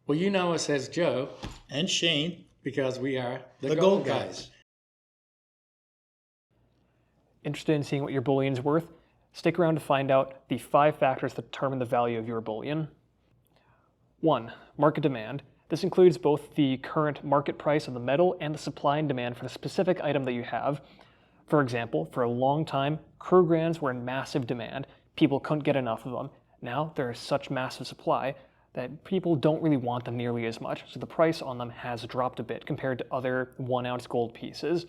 Well, you know us as Joe and Shane, because we are the Gold Guys. Interested in seeing what your bullion's worth? Stick around to find out the 5 factors that determine the value of your bullion. 1. Market demand. This includes both the current market price of the metal and the supply and demand for the specific item that you have. For example, for a long time, Krugrands were in massive demand. People couldn't get enough of them. Now there is such massive supply that people don't really want them nearly as much, so the price on them has dropped a bit compared to other 1-ounce gold pieces.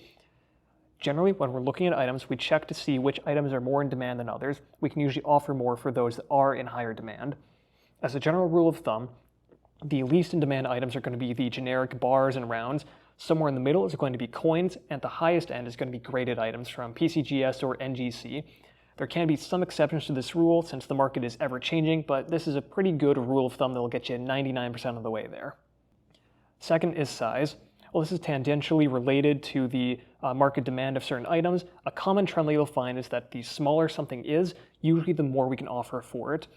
Generally, when we're looking at items, we check to see which items are more in demand than others. We can usually offer more for those that are in higher demand. As a general rule of thumb, the least in demand items are going to be the generic bars and rounds. Somewhere in the middle is going to be coins, and the highest end is going to be graded items from PCGS or NGC. There can be some exceptions to this rule since the market is ever changing, but this is a pretty good rule of thumb that will get you 99% of the way there. Second is size. Well, this is tangentially related to the market demand of certain items. A common trend that you'll find is that the smaller something is, usually the more we can offer for it.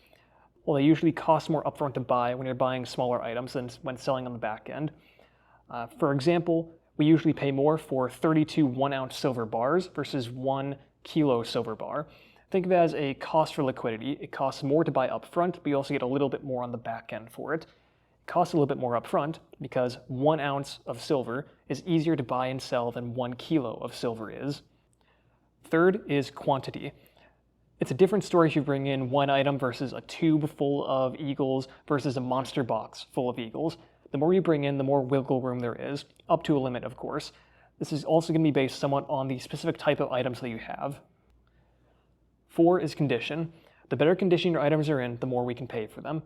Well, they usually cost more upfront to buy when you're buying smaller items than when selling on the back end. For example, we usually pay more for 32 1-ounce silver bars versus 1 kilo silver bar. Think of it as a cost for liquidity. It costs more to buy upfront, but you also get a little bit more on the back end for it. It costs a little bit more upfront because 1 ounce of silver is easier to buy and sell than 1 kilo of silver is. Third is quantity. It's a different story if you bring in one item versus a tube full of eagles versus a monster box full of eagles. The more you bring in, the more wiggle room there is, up to a limit, of course. This is also going to be based somewhat on the specific type of items that you have. 4 is condition. The better condition your items are in, the more we can pay for them.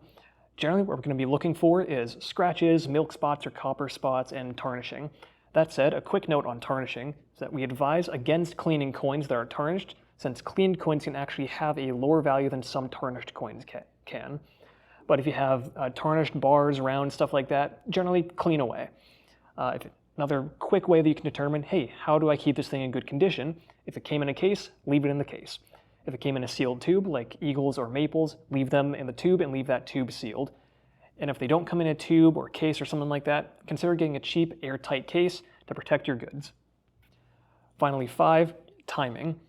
Generally, what we're going to be looking for is scratches, milk spots or copper spots, and tarnishing. That said, a quick note on tarnishing is that we advise against cleaning coins that are tarnished, since cleaned coins can actually have a lower value than some tarnished coins can. But if you have tarnished bars, rounds, stuff like that, generally clean away. Another quick way that you can determine, hey, how do I keep this thing in good condition? If it came in a case, leave it in the case. If it came in a sealed tube, like eagles or maples, leave them in the tube and leave that tube sealed. And if they don't come in a tube or a case or something like that, consider getting a cheap, airtight case to protect your goods. Finally, 5, timing.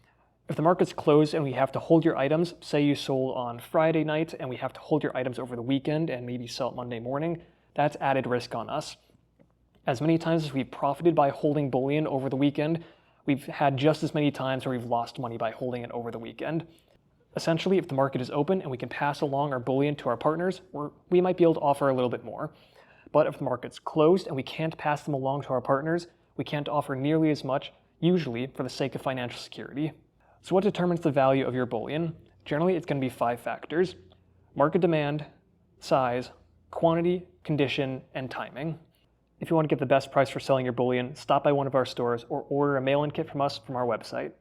If the market's closed and we have to hold your items, say you sold on Friday night and we have to hold your items over the weekend and maybe sell it Monday morning, that's added risk on us. As many times as we've profited by holding bullion over the weekend, we've had just as many times where we've lost money by holding it over the weekend. Essentially, if the market is open and we can pass along our bullion to our partners, we might be able to offer a little bit more. But if the market's closed and we can't pass them along to our partners, we can't offer nearly as much, usually for the sake of financial security. So what determines the value of your bullion? Generally, it's going to be 5 factors: market demand, size, quantity, condition, and timing. If you want to get the best price for selling your bullion, stop by one of our stores or order a mail-in kit from us from our website.